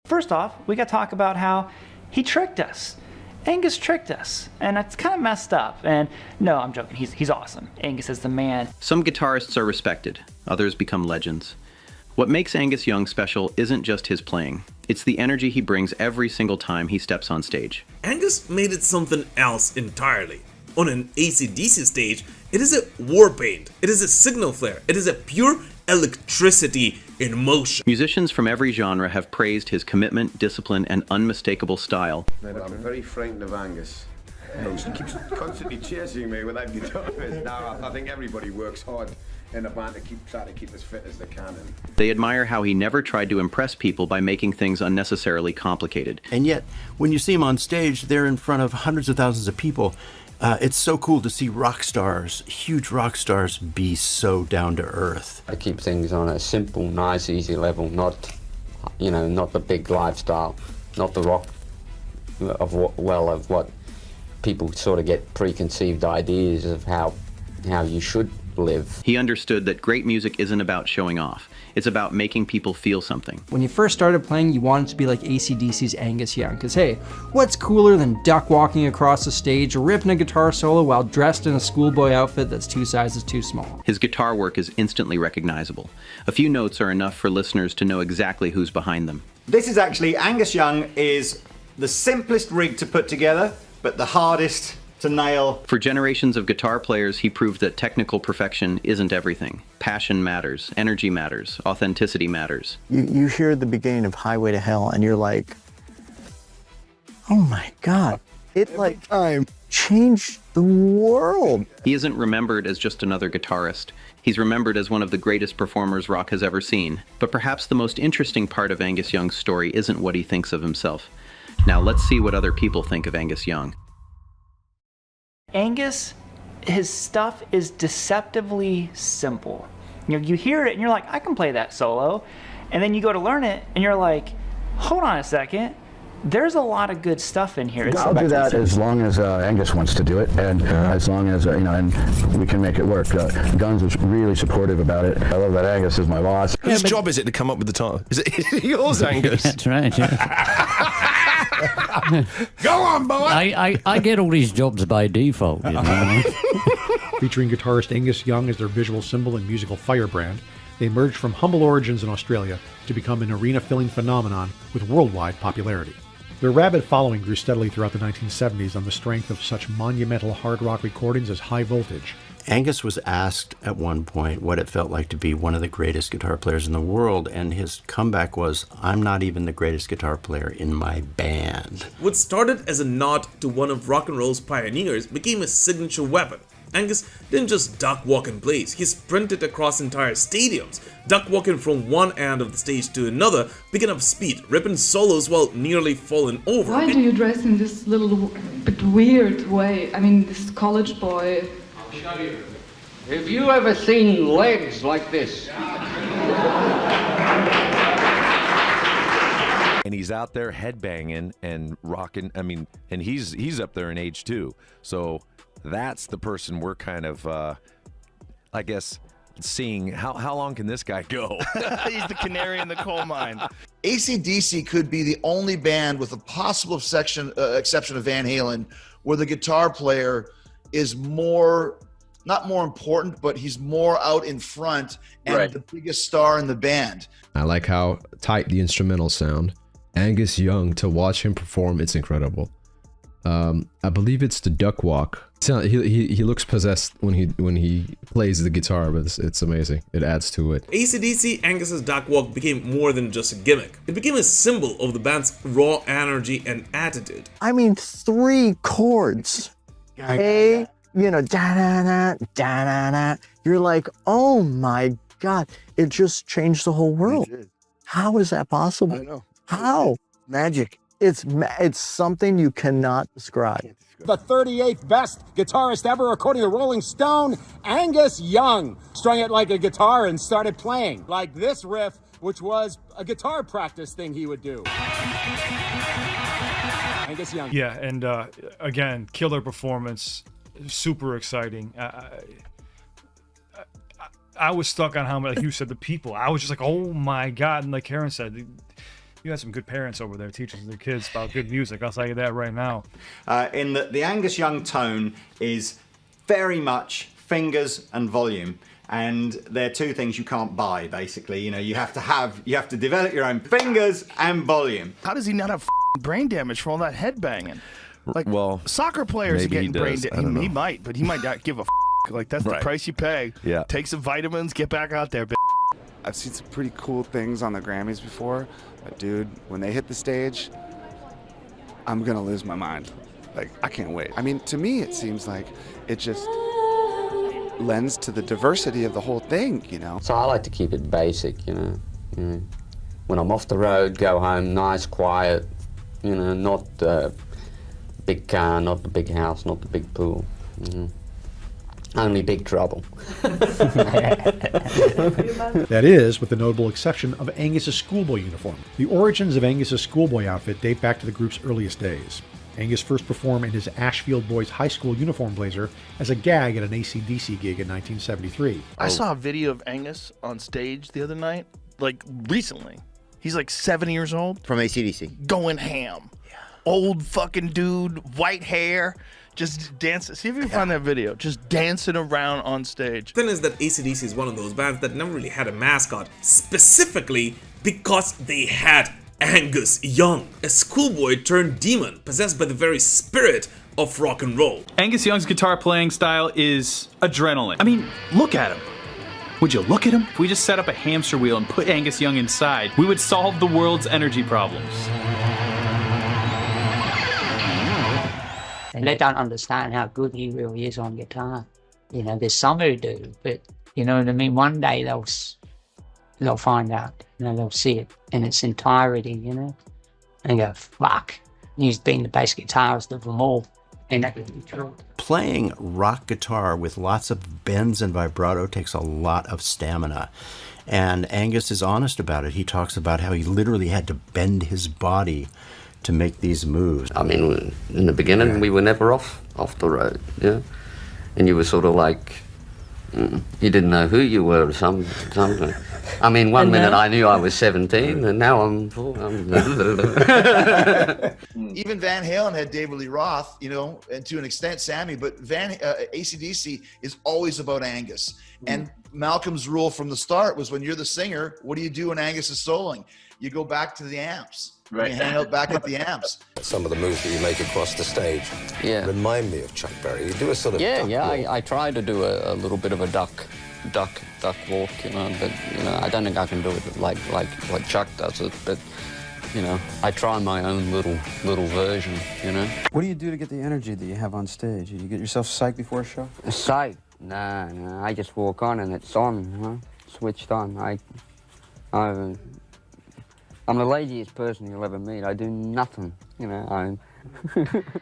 First off, we got to talk about how he tricked us. Angus tricked us, and it's kind of messed up. And no, I'm joking. He's awesome. Angus is the man. Some guitarists are respected, others become legends. What makes Angus Young special isn't just his playing. It's the energy he brings every single time he steps on stage. Angus made it something else entirely. On an AC/DC stage, it is a war paint, it is a signal flare, it is a pure electricity in motion. Musicians from every genre have praised his commitment, discipline, and unmistakable style. I'm very frightened of Angus. He keeps constantly chasing me with that guitar. Now I think everybody works hard in a band to try to keep as fit as they can. They admire how he never tried to impress people by making things unnecessarily complicated. And yet, when you see him on stage, they're in front of hundreds of thousands of people. It's so cool to see rock stars, huge rock stars, be so down to earth. I keep things on a simple, nice, easy level, not the big lifestyle, not the rock of what people sort of get preconceived ideas of how you should live. He understood that great music isn't about showing off. It's about making people feel something. When you first started playing, you wanted to be like AC/DC's Angus Young, because hey, what's cooler than duck walking across the stage, ripping a guitar solo while dressed in a schoolboy outfit that's 2 sizes too small? His guitar work is instantly recognizable. A few notes are enough for listeners to know exactly who's behind them. This is actually, Angus Young is the simplest rig to put together, but the hardest to nail. For generations of guitar players, he proved that technical perfection isn't everything. Passion matters, energy matters, authenticity matters. You hear the beginning of Highway to Hell and you're like, oh my God, it like changed the world. He isn't remembered as just another guitarist. He's remembered as one of the greatest performers rock has ever seen. But perhaps the most interesting part of Angus Young's story isn't what he thinks of himself. Now let's see what other people think of Angus Young. Angus, his stuff is deceptively simple. You hear it and you're like, I can play that solo. And then you go to learn it and you're like, hold on a second. There's a lot of good stuff in here. I'll do that as long as Angus wants to do it, and as long as and we can make it work. Guns was really supportive about it. I love that Angus is my boss. Whose job is it to come up with the title? Is it yours, Angus? That's right. Yeah. Go on, boy. I get all these jobs by default. You know? Featuring guitarist Angus Young as their visual symbol and musical firebrand, they emerged from humble origins in Australia to become an arena-filling phenomenon with worldwide popularity. Their rabid following grew steadily throughout the 1970s on the strength of such monumental hard rock recordings as High Voltage. Angus was asked at one point what it felt like to be one of the greatest guitar players in the world, and his comeback was, I'm not even the greatest guitar player in my band. What started as a nod to one of rock and roll's pioneers became a signature weapon. Angus didn't just duck walk in place, he sprinted across entire stadiums, duck walking from one end of the stage to another, picking up speed, ripping solos while nearly falling over. Why do you dress in this little bit weird way? I mean, this college boy. I'll show you. Have you ever seen legs like this? And he's out there headbanging and rocking. I mean, and he's up there in age too. So that's the person we're kind of, I guess, seeing how long can this guy go? He's the canary in the coal mine. AC/DC could be the only band with a possible exception of Van Halen where the guitar player is not more important, but he's more out in front and the biggest star in the band. I like how tight the instrumentals sound. Angus Young, to watch him perform, it's incredible. I believe it's the duck walk. He looks possessed when he plays the guitar, but it's amazing. It adds to it. AC/DC Angus's duck walk became more than just a gimmick. It became a symbol of the band's raw energy and attitude. I mean, 3 chords. A, da-da-da, da-da-da. You're like, oh my God, it just changed the whole world. How is that possible? I know. How? Magic. It's something you cannot describe. The 38th best guitarist ever, according to Rolling Stone, Angus Young, strung it like a guitar and started playing like this riff, which was a guitar practice thing he would do. Angus Young. Yeah, and again, killer performance, super exciting. I was stuck on how, like you said, the people. I was just like, oh my God, and like Karen said, You had some good parents over there teaching their kids about good music. I'll tell you that right now. In that the Angus Young tone is very much fingers and volume. And they're two things you can't buy, basically. You know, you have to develop your own fingers and volume. How does he not have brain damage from all that head banging? Like, well, soccer players are getting brain damage. He might, but he might not give a like, that's the price you pay. Yeah. Take some vitamins, get back out there, I've seen some pretty cool things on the Grammys before. But dude, when they hit the stage, I'm gonna lose my mind. Like, I can't wait. I mean, to me, it seems like it just lends to the diversity of the whole thing, you know? So I like to keep it basic, you know. When I'm off the road, go home nice, quiet, you know, not the big car, not the big house, not the big pool. Only big trouble. That is, with the notable exception of Angus's schoolboy uniform. The origins of Angus's schoolboy outfit date back to the group's earliest days. Angus first performed in his Ashfield Boys High School uniform blazer as a gag at an AC/DC gig in 1973. I saw a video of Angus on stage the other night, like recently. He's like 7 years old. From AC/DC. Going ham. Yeah. Old fucking dude, white hair, just dancing. See if you can find that video. Just dancing around on stage. The thing is that AC/DC is one of those bands that never really had a mascot, specifically because they had Angus Young, a schoolboy turned demon, possessed by the very spirit of rock and roll. Angus Young's guitar playing style is adrenaline. I mean, look at him. Would you look at him? If we just set up a hamster wheel and put Angus Young inside, we would solve the world's energy problems. And they don't understand how good he really is on guitar. You know, there's some who do, but you know what I mean? One day they'll find out, you know, they'll see it in its entirety, you know, and go, fuck, he's been the bass guitarist of them all. And that would be true. Playing rock guitar with lots of bends and vibrato takes a lot of stamina. And Angus is honest about it. He talks about how he literally had to bend his body to make these moves. I mean, in the beginning, we were never off the road, yeah? And you were sort of like, you didn't know who you were or something. I mean, one minute I knew I was 17, and now I'm Even Van Halen had David Lee Roth, you know, and to an extent Sammy, but AC/DC is always about Angus. And Malcolm's rule from the start was, when you're the singer, what do you do when Angus is soloing? You go back to the amps. Right. You hang out back at the amps. Some of the moves that you make across the stage remind me of Chuck Berry. You do a sort of duck walk. I try to do a little bit of a duck walk, you know, but you know, I don't think I can do it like Chuck does it, but you know, I try my own little version, you know. What do you do to get the energy that you have on stage? You get yourself psyched before a show? Psyched? Nah, I just walk on and it's on, you know, switched on. I'm the laziest person you'll ever meet. I do nothing, you know.